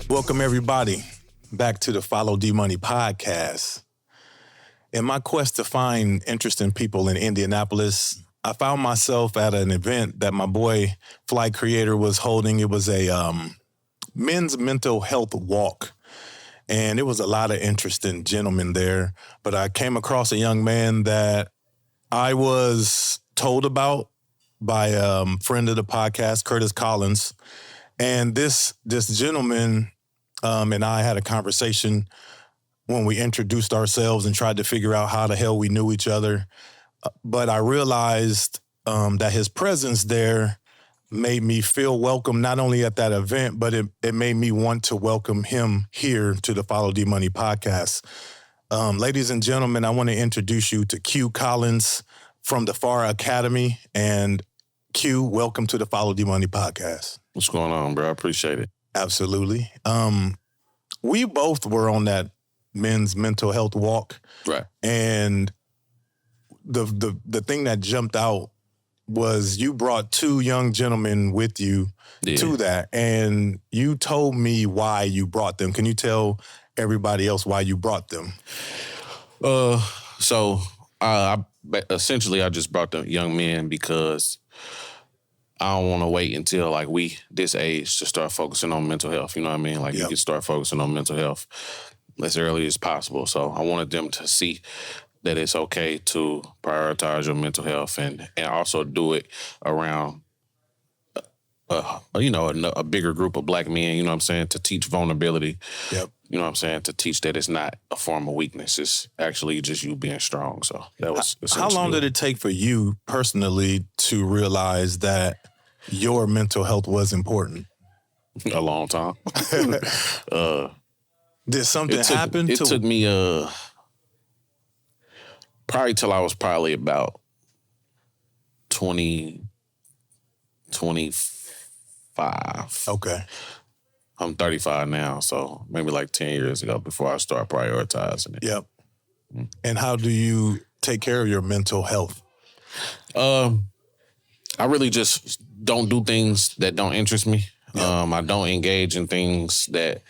Welcome, everybody, back to the Follow D Money podcast. In my quest to find interesting people in Indianapolis, I found myself at an event that my boy Flight Creator was holding. It was a men's mental health walk, and it was a lot of interesting gentlemen there. But I came across a young man that I was told about by a friend of the podcast, Quinton Collins. And this gentleman and I had a conversation when we introduced ourselves and tried to figure out how the hell we knew each other. But I realized that his presence there made me feel welcome, not only at that event, but it made me want to welcome him here to the Follow D Money podcast. Ladies and gentlemen, I want to introduce you to Q Collins from the FAR Academy. And Q, welcome to the Follow D Money podcast. What's going on, bro? I appreciate it. Absolutely. We both were on that men's mental health walk. Right. And the thing that jumped out was you brought two young gentlemen with you to that. And you told me why you brought them. Can you tell everybody else why you brought them? I essentially just brought the young men because I don't want to wait until like we this age to start focusing on mental health. You know what I mean? Like you can start focusing on mental health as early as possible. So I wanted them to see that it's okay to prioritize your mental health and also do it around a bigger group of black men, you know what I'm saying, to teach vulnerability. Yep. You know what I'm saying? To teach that it's not a form of weakness. It's actually just you being strong. So that was How long did it take for you personally to realize that your mental health was important? A long time. Did something happen? It took me probably till I was probably about 20, 25. Okay. I'm 35 now, so maybe like 10 years ago before I start prioritizing it. Yep. And how do you take care of your mental health? I really just don't do things that don't interest me. Yep. I don't engage in things that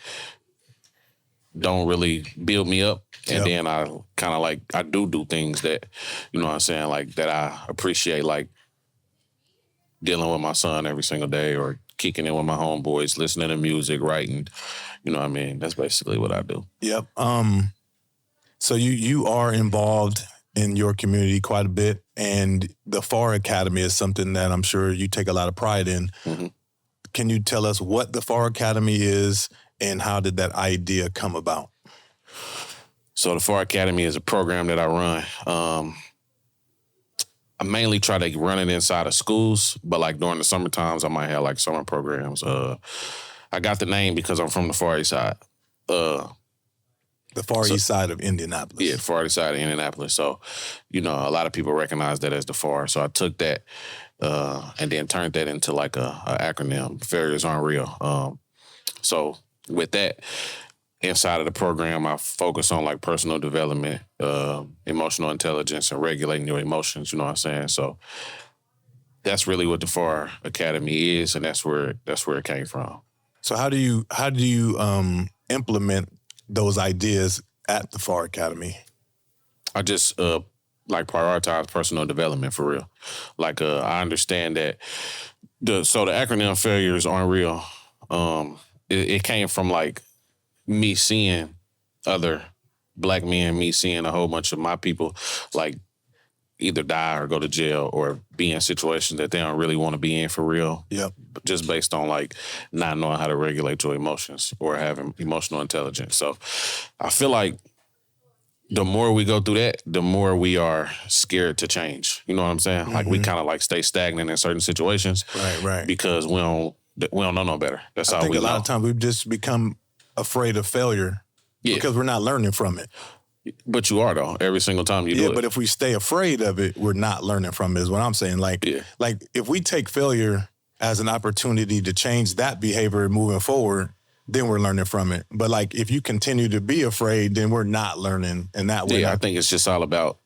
don't really build me up. And then I kind of like, I do things that, you know what I'm saying, like that I appreciate, like dealing with my son every single day or kicking it with my homeboys, listening to music, writing. You know what I mean? That's basically what I do. Yep. So you are involved in your community quite a bit, and the FAR Academy is something that I'm sure you take a lot of pride in. Mm-hmm. Can you tell us what the FAR Academy is and how did that idea come about? So the FAR Academy is a program that I run. I mainly try to run it inside of schools, but like during the summer times, I might have like summer programs. I got the name because I'm from the Far East Side. The Far East Side of Indianapolis. Yeah, Far East Side of Indianapolis. So, you know, a lot of people recognize that as the FAR. So I took that and then turned that into like a acronym, Failures Aren't Real. So with that, inside of the program, I focus on like personal development, emotional intelligence, and regulating your emotions. You know what I'm saying? So that's really what the FAR Academy is, and that's where it came from. So how do you implement those ideas at the FAR Academy? I just like prioritize personal development for real. Like I understand that the acronym Failures Aren't Real. It came from like me seeing other black men, me seeing a whole bunch of my people like either die or go to jail or be in situations that they don't really want to be in for real. Yep. Just based on like not knowing how to regulate your emotions or having emotional intelligence. So I feel like the more we go through that, the more we are scared to change. You know what I'm saying? Mm-hmm. Like we kind of like stay stagnant in certain situations. Right. Because we don't know no better. That's all we know. I think a lot of times we've just become afraid of failure because we're not learning from it. But you are, though, every single time you do it. Yeah, but if we stay afraid of it, we're not learning from it is what I'm saying. Like if we take failure as an opportunity to change that behavior moving forward, then we're learning from it. But like if you continue to be afraid, then we're not learning in that way. Yeah, I think it's just all about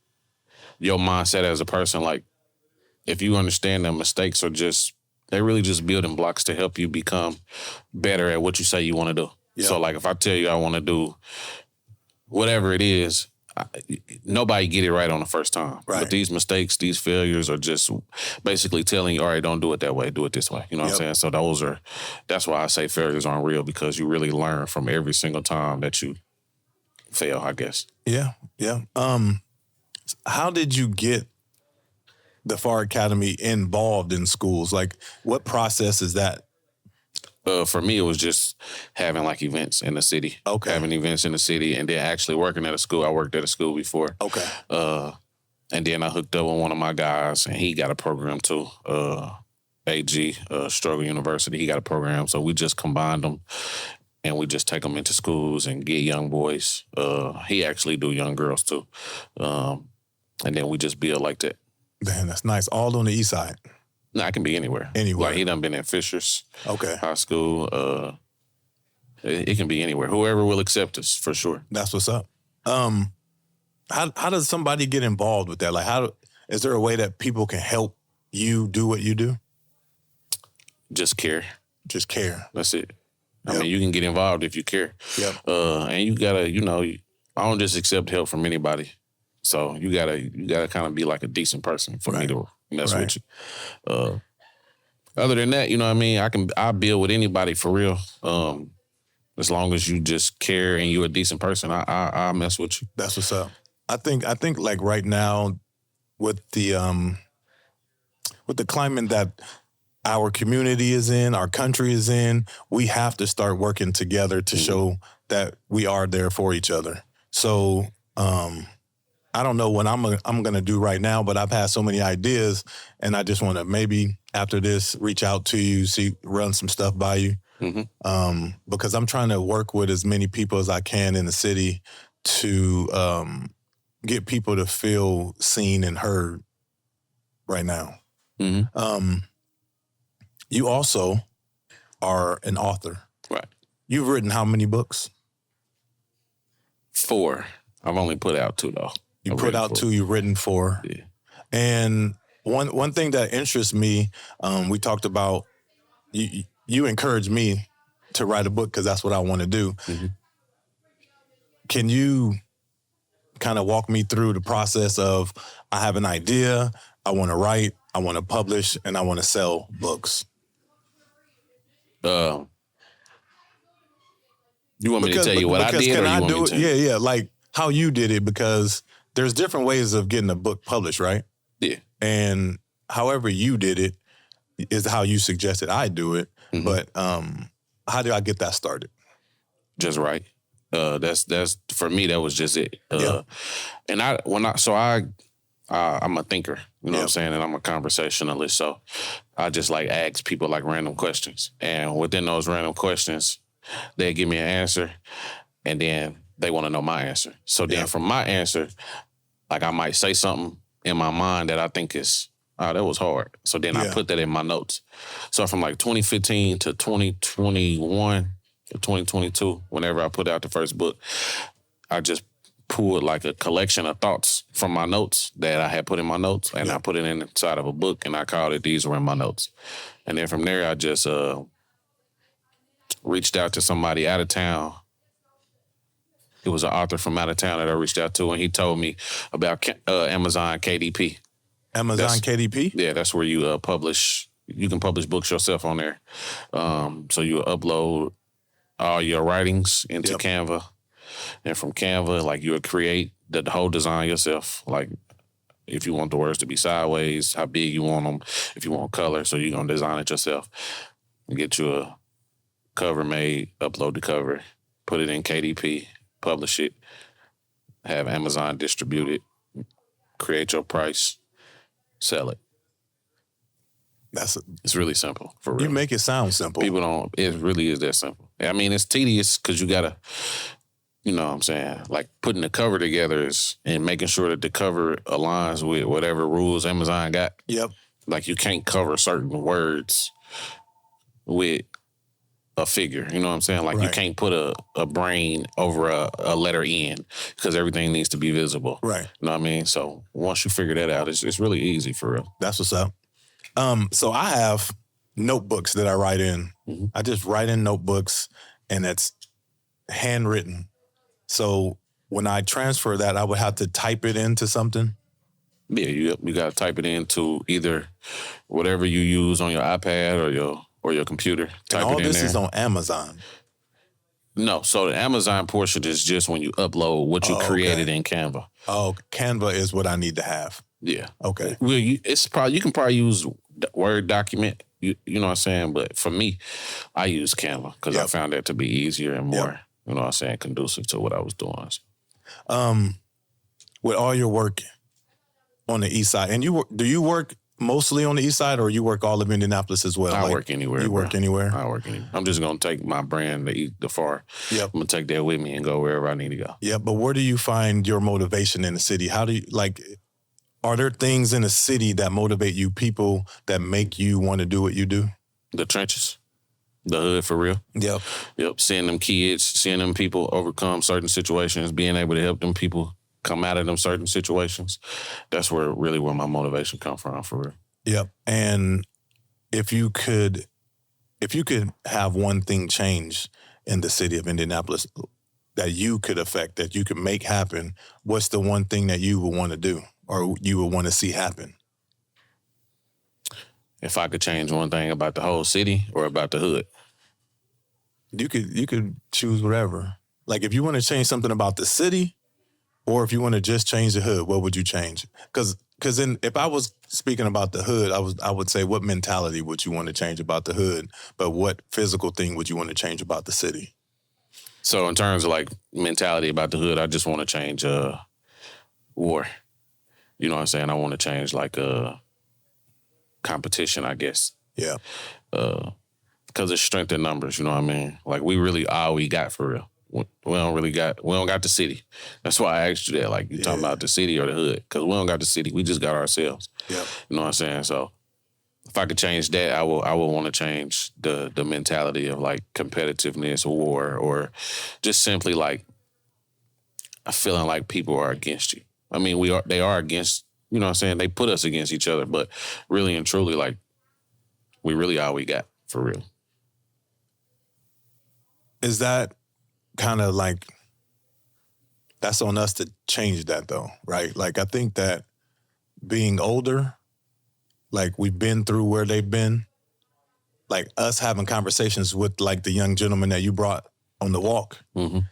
your mindset as a person. Like if you understand that mistakes are just They really just building blocks to help you become better at what you say you want to do. Yeah. So like if I tell you I want to do whatever it is, nobody get it right on the first time. Right. But these mistakes, these failures are just basically telling you, all right, don't do it that way, do it this way. You know what I'm saying? So that's why I say failures aren't real, because you really learn from every single time that you fail, I guess. Yeah. How did you get the FAR Academy involved in schools? Like, what process is that? For me, it was just having like events in the city. Okay. Having events in the city, and then actually working at a school. I worked at a school before. Okay. And then I hooked up with one of my guys, and he got a program too. AG, Struggle University, he got a program. So we just combined them, and we just take them into schools and get young boys. He actually do young girls too. And then we just build like that. Man, that's nice. All on the east side. No, I can be anywhere. Anywhere. Like he done been in Fishers. Okay. High school. It can be anywhere. Whoever will accept us, for sure. That's what's up. How does somebody get involved with that? Like, is there a way that people can help you do what you do? Just care. Just care. That's it. I mean, you can get involved if you care. Yep. And you gotta, I don't just accept help from anybody. So you gotta kind of be like a decent person for me to mess with you. Other than that, you know what I mean? I build with anybody for real. As long as you just care and you're a decent person, I mess with you. That's what's up. I think like right now with the climate that our community is in, our country is in, we have to start working together to show that we are there for each other. So I don't know what I'm going to do right now, but I've had so many ideas, and I just want to maybe after this reach out to you, run some stuff by you. Mm-hmm. Because I'm trying to work with as many people as I can in the city to get people to feel seen and heard right now. Mm-hmm. You also are an author. Right. You've written how many books? 4. I've only put out 2, though. You put out 2, you've written 4. Yeah. And one thing that interests me, we talked about, you encouraged me to write a book because that's what I want to do. Mm-hmm. Can you kind of walk me through the process of, I have an idea, I want to write, I want to publish, and I want to sell books? You want me to tell you what I did, or you want me to? Yeah, like how you did it, because there's different ways of getting a book published, right? Yeah. And however you did it is how you suggested I do it. Mm-hmm. But how do I get that started? Just right. That's for me. That was just it. And I'm a thinker. You know what I'm saying, and I'm a conversationalist. So I just like ask people like random questions, and within those random questions, they give me an answer, and then they want to know my answer. So then from my answer, like I might say something in my mind that I think is, that was hard. So then I put that in my notes. So from like 2015 to 2021 or 2022, whenever I put out the first book, I just pulled like a collection of thoughts from my notes that I had put in my notes, and I put it inside of a book, and I called it These Were in My Notes. And then from there, I just reached out to somebody out of town. It was an author from out of town that I reached out to, and he told me about Amazon KDP. KDP? Yeah, that's where you publish. You can publish books yourself on there. So you upload all your writings into Canva, and from Canva, like you would create the whole design yourself. Like if you want the words to be sideways, how big you want them, if you want color, so you're gonna design it yourself. You get you a cover made, upload the cover, put it in KDP. Publish it, have Amazon distribute it, create your price, sell it. It's really simple, for real. You make it sound simple. People don't, it really is that simple. I mean, it's tedious because you gotta, you know what I'm saying, like putting the cover together and making sure that the cover aligns with whatever rules Amazon got. Yep. Like you can't cover certain words with a figure, you know what I'm saying? Like you can't put a brain over a letter N because everything needs to be visible. Right. You know what I mean? So once you figure that out, it's really easy for real. That's what's up. So I have notebooks that I write in. Mm-hmm. I just write in notebooks, and that's handwritten. So when I transfer that, I would have to type it into something. Yeah, you got to type it into either whatever you use on your iPad or your computer. Type And all it in this there. is on Amazon. No, so the Amazon portion is just when you upload what you created in Canva. Oh, Canva is what I need to have. Yeah. Okay. Well, you can probably use Word document. You know what I'm saying? But for me, I use Canva because I found that to be easier and more, you know what I'm saying, conducive to what I was doing. With all your work on the east side, and do you work mostly on the east side, or you work all of Indianapolis as well? I work anywhere. You work anywhere? I work anywhere. I'm just going to take my brand the far. Yep. I'm going to take that with me and go wherever I need to go. Yeah, but where do you find your motivation in the city? How do you, are there things in the city that motivate you, people that make you want to do what you do? The trenches. The hood for real. Yep. Seeing them kids, seeing them people overcome certain situations, being able to help them people come out of them certain situations. That's where my motivation come from, for real. Yep. And if you could have one thing change in the city of Indianapolis that you could affect, that you could make happen, what's the one thing that you would want to do or you would want to see happen? If I could change one thing about the whole city or about the hood? You could choose whatever. Like if you want to change something about the city, or if you want to just change the hood, what would you change? Because if I was speaking about the hood, I would say what mentality would you want to change about the hood, but what physical thing would you want to change about the city? So in terms of like mentality about the hood, I just want to change war. You know what I'm saying? I want to change like competition, I guess. Yeah. Because it's strength in numbers, you know what I mean? Like we really all we got for real. We don't got the city. That's why I asked you that. Like, you talking about the city or the hood? Because we don't got the city. We just got ourselves. Yeah. You know what I'm saying? So if I could change that, I would want to change the mentality of like competitiveness, war, or just simply like feeling like people are against you. I mean, they are against, you know what I'm saying? They put us against each other, but really and truly, like, we really all we got, for real. Is that kind of like, that's on us to change that though, right? Like, I think that being older, like we've been through where they've been, like us having conversations with like the young gentleman that you brought on the walk,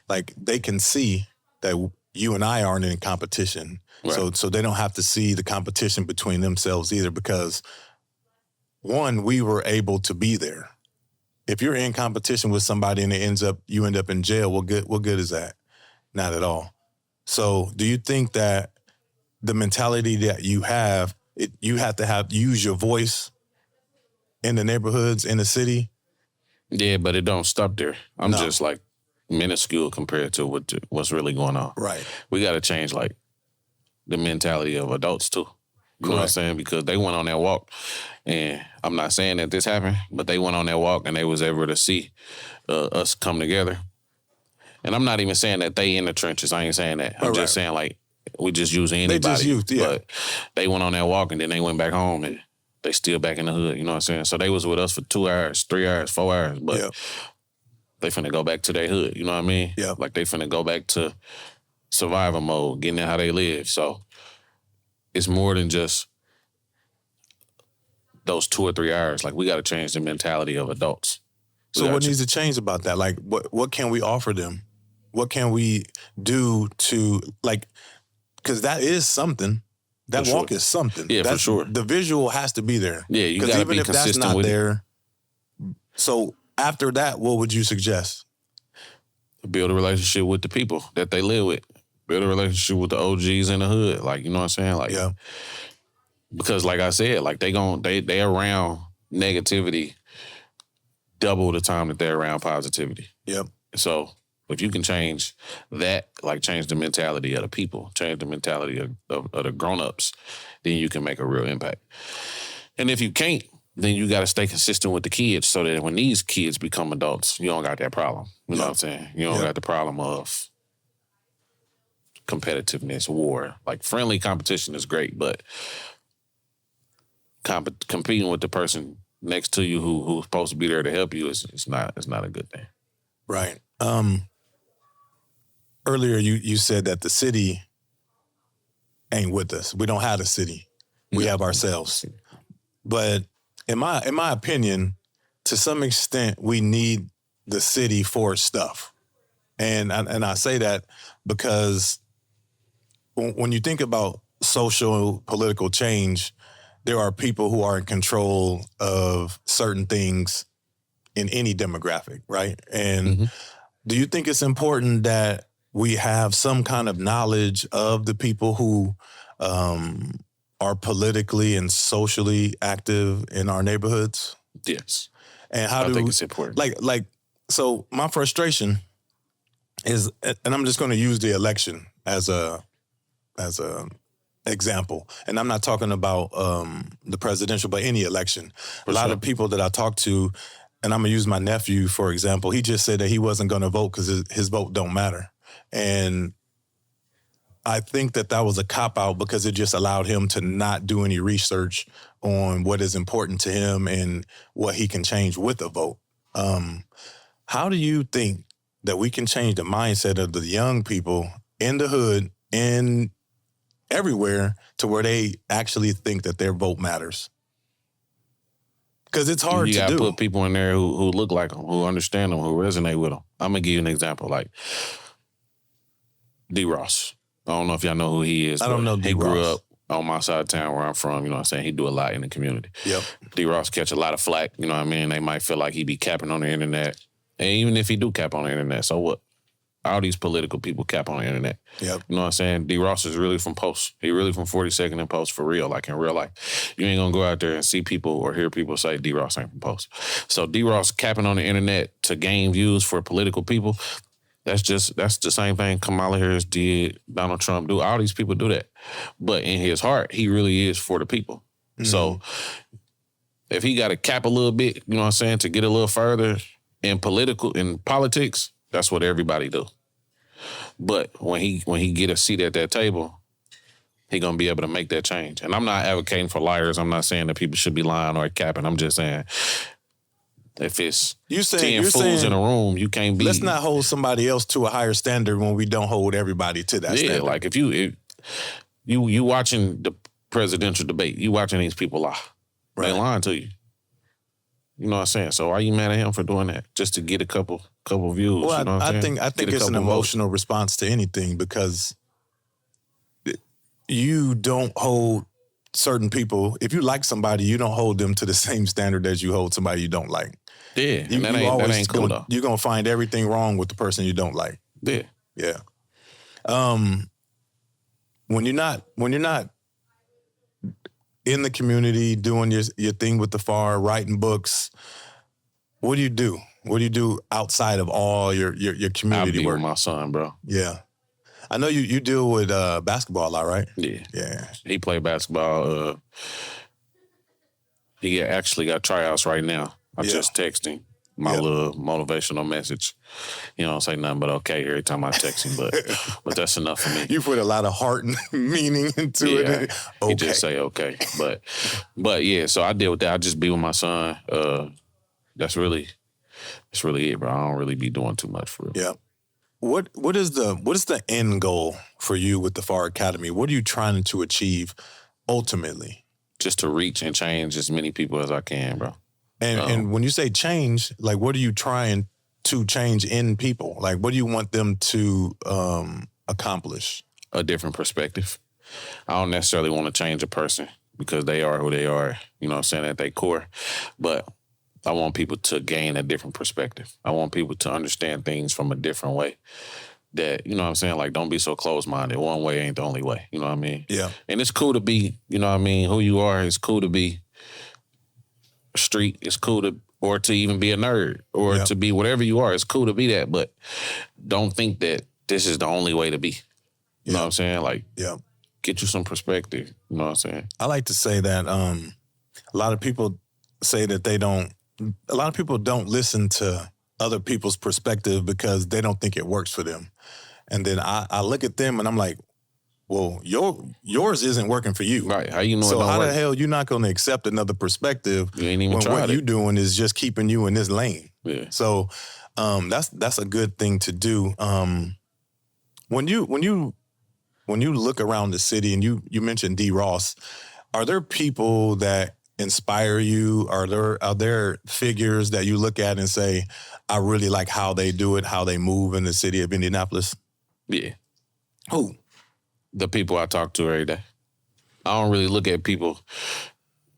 like they can see that you and I aren't in competition. Right. So they don't have to see the competition between themselves either, because one, we were able to be there. If you're in competition with somebody and you end up in jail, what good is that? Not at all. So do you think that the mentality that you have, you have to use your voice in the neighborhoods, in the city? Yeah, but it don't stop there. I'm just like minuscule compared to what's really going on. Right. We got to change like the mentality of adults too. You know what I'm saying? Because they went on that walk, and I'm not saying that this happened, but they went on that walk and they was able to see us come together. And I'm not even saying that they in the trenches. I ain't saying that. I'm just saying like we just use anybody. They just used, yeah. But they went on that walk and then they went back home and they still back in the hood. You know what I'm saying? So they was with us for 2 hours, 3 hours, 4 hours, but they finna go back to their hood. You know what I mean? Yeah. Like they finna go back to survival mode, getting in how they live. So it's more than just those 2 or 3 hours. Like we got to change the mentality of adults. So what needs to change about that? Like what can we offer them? What can we do to like, because that is something. That walk is something. Yeah, for sure. The visual has to be there. Yeah, you got to be consistent with it. Even if that's not there. So after that, what would you suggest? Build a relationship with the people that they live with. Build a relationship with the OGs in the hood. Like, you know what I'm saying? Like, yeah. Because like I said, like they around negativity double the time that they're around positivity. Yep. So if you can change that, like change the mentality of the people, change the mentality of the grown-ups, then you can make a real impact. And if you can't, then you got to stay consistent with the kids so that when these kids become adults, you don't got that problem. You know what I'm saying? You don't got the problem of competitiveness, war. Like friendly competition is great, but competing with the person next to you who's supposed to be there to help you, it's not a good thing. Right. Earlier you said that the city ain't with us. We don't have a city. We have ourselves. But in my opinion, to some extent, we need the city for stuff. And I say that because when you think about social, political change, there are people who are in control of certain things in any demographic, right? And do you think it's important that we have some kind of knowledge of the people who are politically and socially active in our neighborhoods? Yes. And I think it's important. So my frustration is, and I'm just going to use the election as a example, and I'm not talking about the presidential, but any election. A lot of people that I talk to, and I'm going to use my nephew, for example, he just said that he wasn't going to vote because his vote don't matter. And I think that was a cop-out because it just allowed him to not do any research on what is important to him and what he can change with a vote. How do you think that we can change the mindset of the young people in the hood and everywhere to where they actually think that their vote matters? Because it's hard to do. You got to put people in there who look like them, who understand them, who resonate with them. I'm going to give you an example, like D. Ross. I don't know if y'all know who he is. I don't know D. Ross. He grew up on my side of town where I'm from, you know what I'm saying? He do a lot in the community. Yep. D. Ross catch a lot of flack, you know what I mean? They might feel like he be capping on the internet. And even if he do cap on the internet, so what? All these political people cap on the internet. Yep. You know what I'm saying? D. Ross is really from Post. He really from 42nd and Post for real, like in real life. You ain't gonna go out there and see people or hear people say D. Ross ain't from Post. So D. Ross capping on the internet to gain views for political people, that's the same thing Kamala Harris did, Donald Trump do. All these people do that. But in his heart, he really is for the people. Mm-hmm. So if he got to cap a little bit, you know what I'm saying, to get a little further in politics, that's what everybody do. But when he get a seat at that table, he gonna be able to make that change. And I'm not advocating for liars. I'm not saying that people should be lying or capping. I'm just saying if it's 10 fools in a room, you can't be. Let's not hold somebody else to a higher standard when we don't hold everybody to that standard. Yeah, like if you watching the presidential debate, you watching these people lie. Right. They lying to you. You know what I'm saying? So why are you mad at him for doing that? Just to get a couple views. Well, you know what I think it's an emotional response to anything because you don't hold certain people. If you like somebody, you don't hold them to the same standard as you hold somebody you don't like. Yeah, that ain't cool though. You're gonna find everything wrong with the person you don't like. Yeah, yeah. When you're not in the community doing your thing with the FAR, writing books, what do you do? What do you do outside of all your community work? work? With my son, bro. Yeah, I know you deal with basketball a lot, right? Yeah. He played basketball. He actually got tryouts right now. I just text him my little motivational message. You don't say nothing but okay every time I text him, but that's enough for me. You put a lot of heart and meaning into it. Okay. He just say okay. But yeah, so I deal with that. I just be with my son. That's really it, bro. I don't really be doing too much for real. Yeah. What is the end goal for you with the FAR Academy? What are you trying to achieve ultimately? Just to reach and change as many people as I can, bro. And when you say change, like what are you trying to change in people? Like what do you want them to accomplish? A different perspective. I don't necessarily want to change a person because they are who they are, you know what I'm saying, at their core. But I want people to gain a different perspective. I want people to understand things from a different way. That, you know what I'm saying, like don't be so closed-minded. One way ain't the only way, you know what I mean? Yeah. And it's cool to be, you know what I mean, who you are. It's cool to be street. It's cool to even be a nerd or to be whatever you are. It's cool to be that, but don't think that this is the only way to be. You know what I'm saying? Like, get you some perspective. You know what I'm saying? I like to say that a lot of people say that a lot of people don't listen to other people's perspective because they don't think it works for them. And then I look at them and I'm like, well, yours isn't working for you. Right. How you know it So don't how work? the hell you not going to accept another perspective You ain't even when tried what it. you doing is just keeping you in this lane? Yeah. So that's a good thing to do. When you look around the city, and you mentioned D. Ross, are there people that inspire you? Are there figures that you look at and say, I really like how they do it, how they move in the city of Indianapolis? Yeah. Who? The people I talk to every day. I don't really look at people,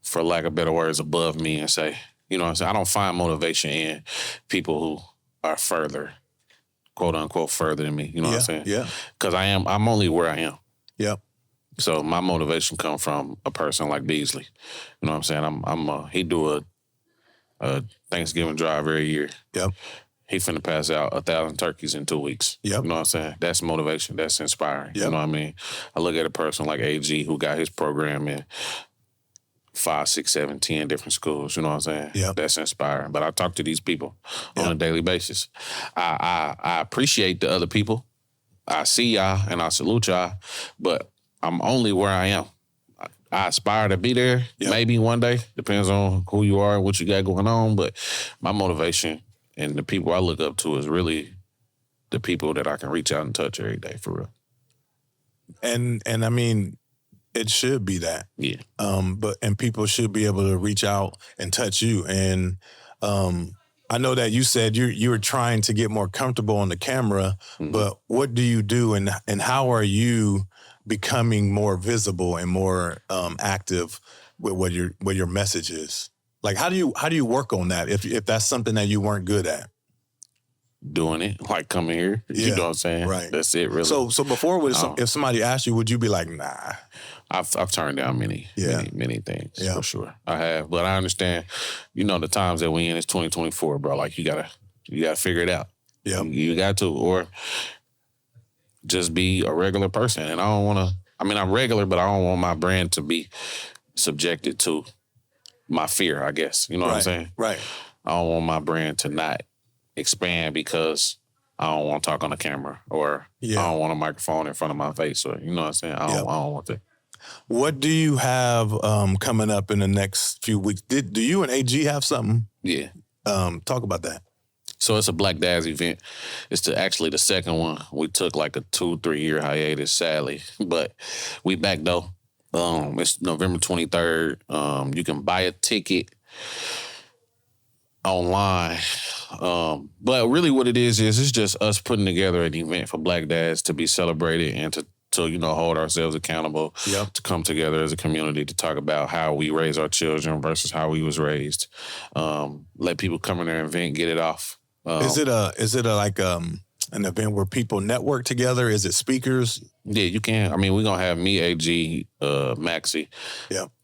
for lack of better words, above me and say, you know what I'm saying? I don't find motivation in people who are further, quote unquote, further than me. You know what I'm saying? Yeah. Because I'm only where I am. Yep. So my motivation comes from a person like Beasley. You know what I'm saying? He do a Thanksgiving drive every year. Yep. He finna pass out 1,000 turkeys in 2 weeks. Yep. You know what I'm saying? That's motivation. That's inspiring. Yep. You know what I mean? I look at a person like AG who got his program in 5, 6, 7, 10 different schools. You know what I'm saying? Yep. That's inspiring. But I talk to these people on a daily basis. I appreciate the other people. I see y'all and I salute y'all, but I'm only where I am. I aspire to be there maybe one day. Depends on who you are and what you got going on. But my motivation and the people I look up to is really the people that I can reach out and touch every day, for real. And I mean, it should be that. Yeah. But people should be able to reach out and touch you. And I know that you said you're trying to get more comfortable on the camera, but what do you do and how are you becoming more visible and more active with what your message is? Like how do you work on that if that's something that you weren't good at? Doing it, like coming here. Yeah, you know what I'm saying? Right. That's it, really. So before, if somebody asked you, would you be like, nah? I've turned down many things, for sure. I have, but I understand, the times that we in is 2024, bro. Like you gotta figure it out. Yeah, you got to, or just be a regular person. And I don't want to. I mean, I'm regular, but I don't want my brand to be subjected to my fear, I guess. You know what I'm saying? Right. I don't want my brand to not expand because I don't want to talk on the camera, or I don't want a microphone in front of my face, or you know what I'm saying? I don't want that. What do you have coming up in the next few weeks? Do you and AG have something? Yeah. Talk about that. So it's a Black Dads event. It's actually the second one. We took like a 2-3 year hiatus, sadly, but we back though. It's November 23rd. You can buy a ticket online. But really what it is it's just us putting together an event for Black Dads to be celebrated and to hold ourselves accountable, to come together as a community to talk about how we raise our children versus how we was raised. Let people come in there and get it off. Is it like an event where people network together? Is it speakers? Yeah, you can. I mean, we're going to have me, AG, Maxie,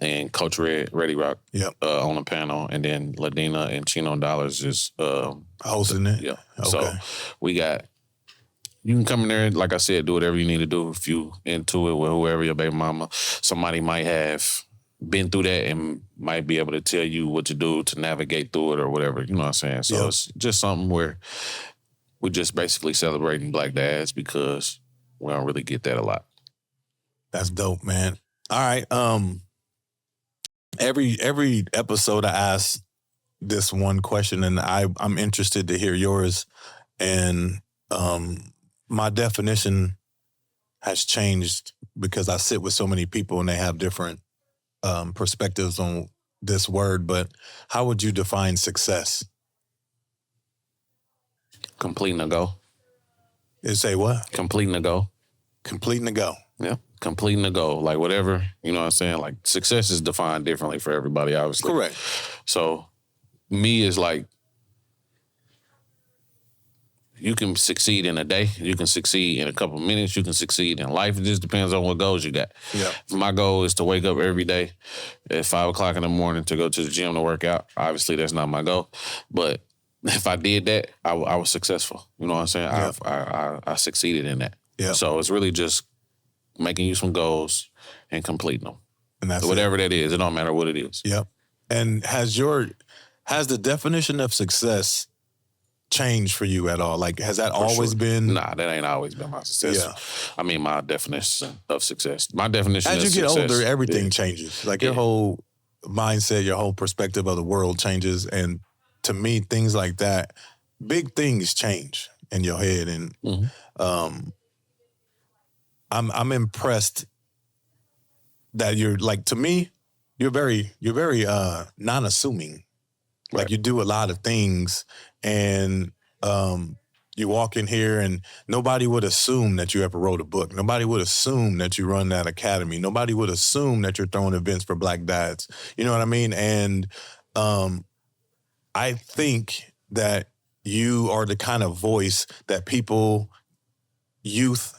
and Coach Ready Rock on the panel, and then Ladina and Chino Dollars is hosting it. Yeah. Okay. So you can come in there, like I said, do whatever you need to do. If you into it with whoever, your baby mama, somebody might have been through that and might be able to tell you what to do to navigate through it or whatever. You know what I'm saying? So it's just something where we're just basically celebrating Black Dads because we don't really get that a lot. That's dope, man. All right. Every episode I ask this one question, and I'm interested to hear yours. And my definition has changed because I sit with so many people and they have different perspectives on this word. But how would you define success? Completing a goal. You say what? Completing a goal. Completing a goal. Yeah. Completing a goal. Like whatever, you know what I'm saying? Like success is defined differently for everybody, obviously. Correct. So me is like, you can succeed in a day. You can succeed in a couple of minutes. You can succeed in life. It just depends on what goals you got. Yeah. If my goal is to wake up every day at 5 o'clock in the morning to go to the gym to work out, obviously that's not my goal. But if I did that, I was successful. You know what I'm saying? Yeah. I succeeded in that. Yeah. So it's really just making you some goals and completing them. And that's whatever that is. It don't matter what it is. Yep. And has the definition of success changed for you at all? Like, has that always been? Nah, that ain't always been my success. Yeah. I mean, my definition of success. My definition As of you get success, older, everything changes. Like your whole mindset, your whole perspective of the world changes. And to me, things like that, big things change in your head. And I'm impressed that you're like, to me, you're very non-assuming. Like you do a lot of things and you walk in here and nobody would assume that you ever wrote a book. Nobody would assume that you run that academy. Nobody would assume that you're throwing events for Black dads. You know what I mean? And I think that you are the kind of voice that youth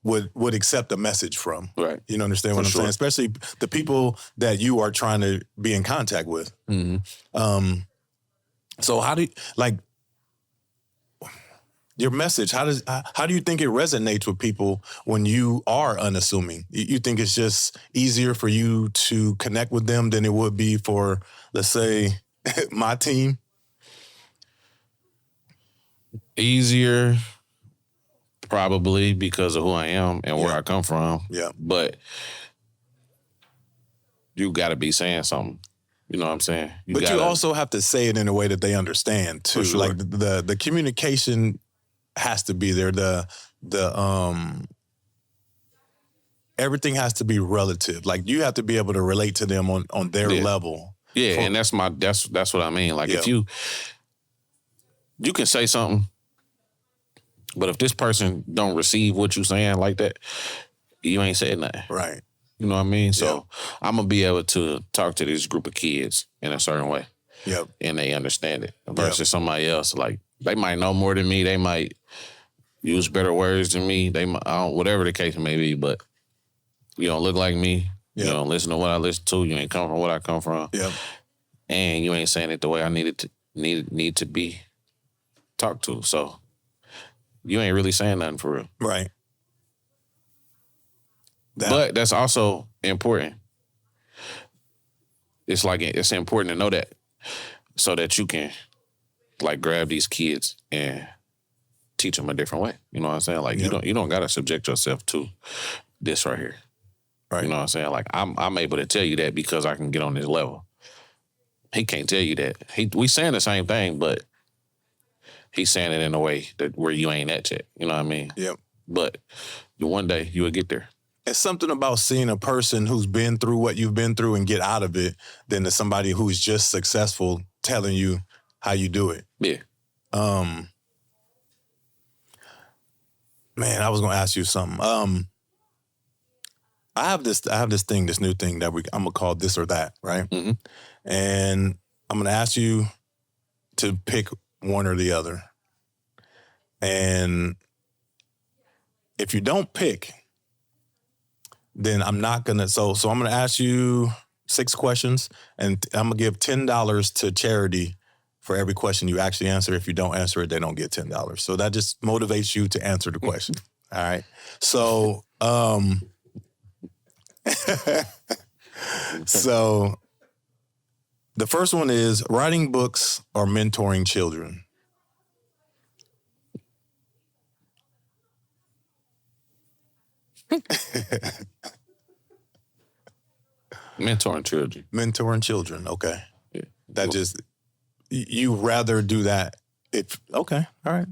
would accept a message from. Right. You know, understand what I'm saying? Especially the people that you are trying to be in contact with. Mm-hmm. So how do you, like, your message, how do you think it resonates with people when you are unassuming? You think it's just easier for you to connect with them than it would be for, let's say, my team? Easier, probably, because of who I am and where I come from. Yeah. But you got to be saying something. You know what I'm saying? You also have to say it in a way that they understand too. For sure. Like the communication has to be there. The everything has to be relative. Like you have to be able to relate to them on their level. Yeah, and that's what I mean. Like if you can say something, but if this person don't receive what you saying like that, you ain't saying nothing. Right. You know what I mean? So I'm going to be able to talk to this group of kids in a certain way. Yep. And they understand it. Versus somebody else, like, they might know more than me. They might use better words than me. They might, whatever the case may be, but you don't look like me. Yep. You don't listen to what I listen to. You ain't come from what I come from. Yep. And you ain't saying it the way I need to be talked to. So you ain't really saying nothing for real. Right. But that's also important. It's like, it's important to know that so that you can like grab these kids and teach them a different way. You know what I'm saying? Like you don't got to subject yourself to this right here. Right. You know what I'm saying? Like I'm able to tell you that because I can get on this level. He can't tell you that. We saying the same thing, but he's saying it in a way that where you ain't at yet. You know what I mean? Yep. But one day you will get there. It's something about seeing a person who's been through what you've been through and get out of it than to somebody who's just successful telling you how you do it. Yeah. Man, I was gonna ask you something. I have this new thing that I'm gonna call this or that, right? Mm-hmm. And I'm gonna ask you to pick one or the other. And if you don't pick, then I'm not gonna. So I'm gonna ask you 6 questions, and I'm gonna give $10 to charity for every question you actually answer. If you don't answer it, they don't get $10. So that just motivates you to answer the question. All right. So, so the first one is writing books or mentoring children. Mentoring children. Mentoring children. Okay. Yeah. That just, you rather do that. Okay. All right.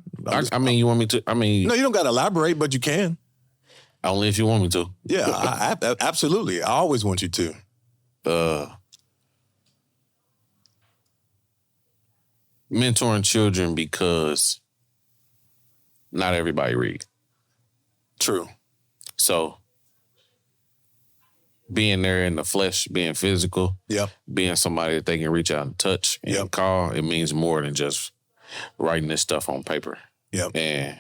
I mean, you want me to? I mean, no, you don't got to elaborate, but you can. Only if you want me to. Yeah, I absolutely. I always want you to. Mentoring children because not everybody read. True. So being there in the flesh, being physical, being somebody that they can reach out and touch and call, it means more than just writing this stuff on paper and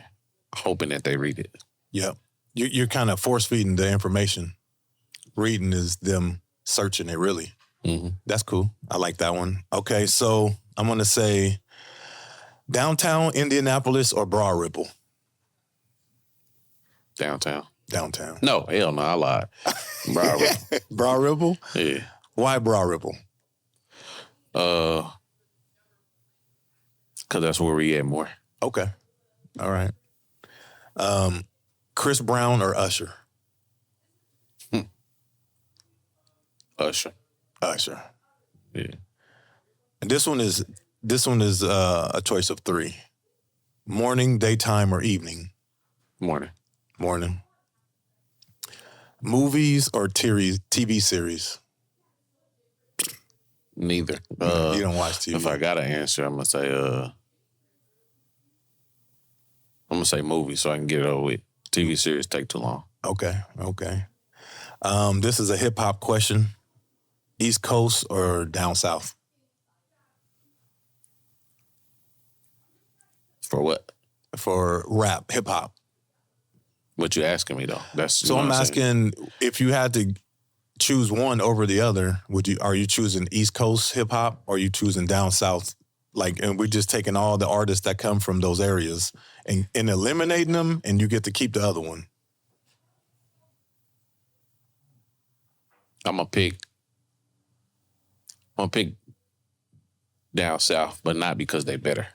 hoping that they read it. Yep. You're kind of force feeding the information. Reading is them searching it, really. Mm-hmm. That's cool. I like that one. Okay, so I'm going to say downtown Indianapolis or Broad Ripple? Downtown. Downtown. No, hell no, I lied. Broad Ripple. Broad Ripple? Yeah. Why Broad Ripple? Because Because that's where we at more. Okay. All right. Chris Brown or Usher? Usher. Usher. Yeah. And this one is a choice of 3. Morning, daytime, or evening? Morning. Morning. Movies or TV series? Neither. You don't watch TV. If I got an answer, I'm gonna say movie so I can get it over with. TV series take too long. Okay. This is a hip hop question. East Coast or down south? For what? For rap, hip hop. What you asking me though? So I'm asking if you had to choose one over the other, are you choosing East Coast hip hop or are you choosing down south? And we're just taking all the artists that come from those areas and eliminating them, and you get to keep the other one. I'm gonna pick down south, but not because they better.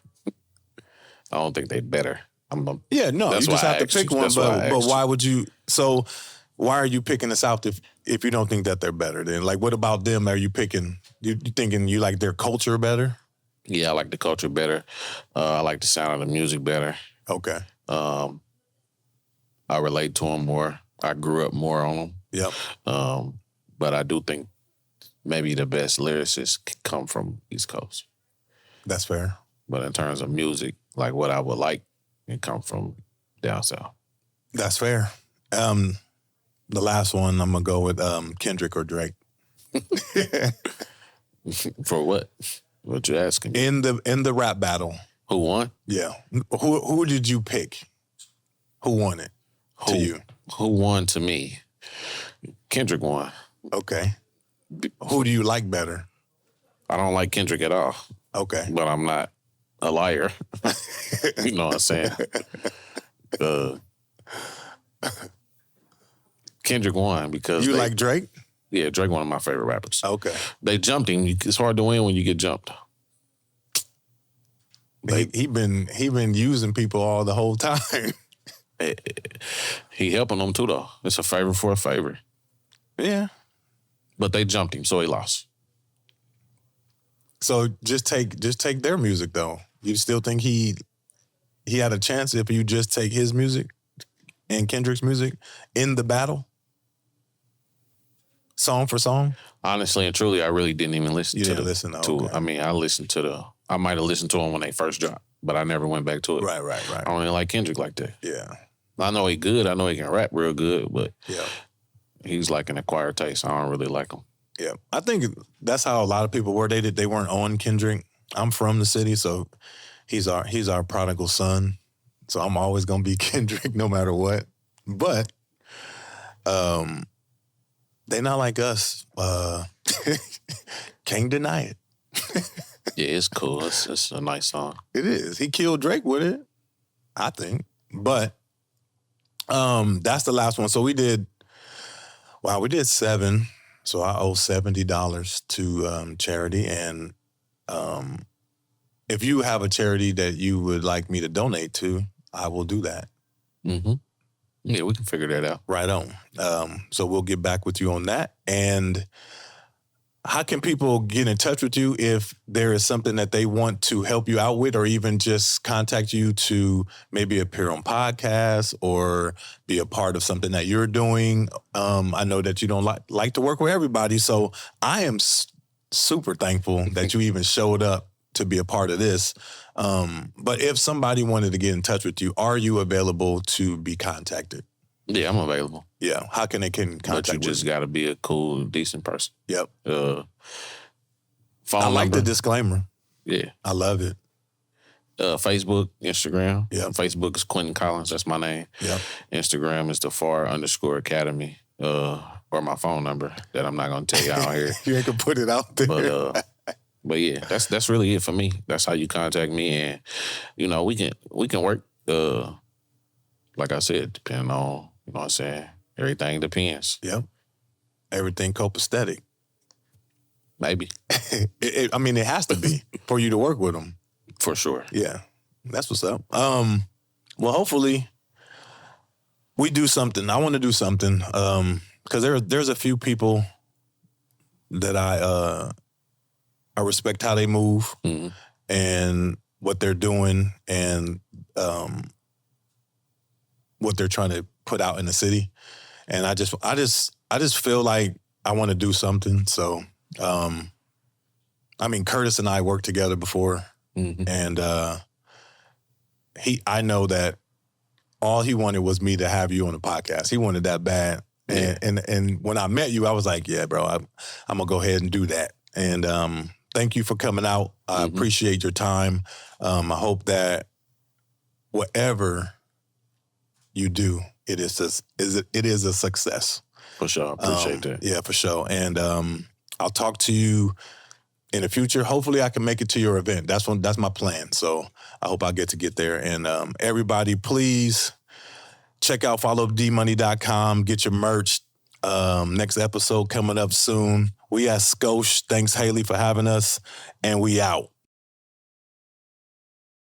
I don't think they better. You just have to pick one. But why would you? So why are you picking the South if you don't think that they're better? Then, what about them? Are you picking? You thinking you like their culture better? Yeah, I like the culture better. I like the sound of the music better. Okay. I relate to them more. I grew up more on them. Yep. But I do think maybe the best lyricists come from East Coast. That's fair. But in terms of music, like what I would like, it come from down south. That's fair. The last one, I'm gonna go with Kendrick or Drake. For what? What you asking me? In the rap battle. Who won? Yeah. Who did you pick? Who won it to you? Who won to me? Kendrick won. Okay. Who do you like better? I don't like Kendrick at all. Okay. But I'm not a liar. You know what I'm saying? Kendrick won because you like Drake? Yeah, Drake one of my favorite rappers. Okay. They jumped him. It's hard to win when you get jumped. He been using people the whole time. He helping them too though. It's a favor for a favor. Yeah. But they jumped him, so he lost. So just take their music though. You still think he had a chance if you just take his music and Kendrick's music in the battle? Song for song? Honestly and truly, I really didn't even listen to it. I mean, I might have listened to them when they first dropped, but I never went back to it. Right. I don't even like Kendrick like that. Yeah. I know he good. I know he can rap real good, but yeah, he's like an acquired taste. I don't really like him. Yeah. I think that's how a lot of people were. They weren't on Kendrick. I'm from the city, so he's our prodigal son. So I'm always gonna be Kendrick no matter what. But they not like us. Can't deny it. Yeah, it's cool. It's a nice song. It is. He killed Drake with it, I think. But that's the last one. So we did 7. So I owe $70 to charity. And if you have a charity that you would like me to donate to, I will do that. Mm-hmm. Yeah, we can figure that out. Right on. So we'll get back with you on that. And how can people get in touch with you if there is something that they want to help you out with, or even just contact you to maybe appear on podcasts or be a part of something that you're doing? I know that you don't like to work with everybody, so I am super thankful that you even showed up to be a part of this. But if somebody wanted to get in touch with you, are you available to be contacted? Yeah, I'm available. Yeah. How can they contact you? But you just got to be a cool, decent person. Yep. Phone I like number. the disclaimer. Yeah. I love it. Facebook, Instagram. Yeah. Facebook is Quinton Collins. That's my name. Yep. Instagram is the _Academy. Or my phone number that I'm not going to tell you out here. You ain't going to put it out there. But yeah, that's really it for me. That's how you contact me. And, we can work, like I said, depending on, you know what I'm saying? Everything depends. Yep. Everything copacetic. Maybe. It has to be for you to work with them. For sure. Yeah, that's what's up. Well, hopefully we do something. I want to do something because there's a few people that I respect how they move and what they're doing and what they're trying to put out in the city. And I just feel like I want to do something. So, Curtis and I worked together before, and I know that all he wanted was me to have you on the podcast. He wanted that bad. Yeah. And when I met you, I was like, yeah, bro, I'm gonna go ahead and do that. And thank you for coming out. I appreciate your time. I hope that whatever you do, it is a success. For sure. I appreciate that. Yeah, for sure. And I'll talk to you in the future. Hopefully I can make it to your event. That's my plan. So I hope I get there. And everybody, please check out followdmoney.com. Get your merch. Next episode coming up soon. We at Scosh. Thanks, Haley, for having us. And we out.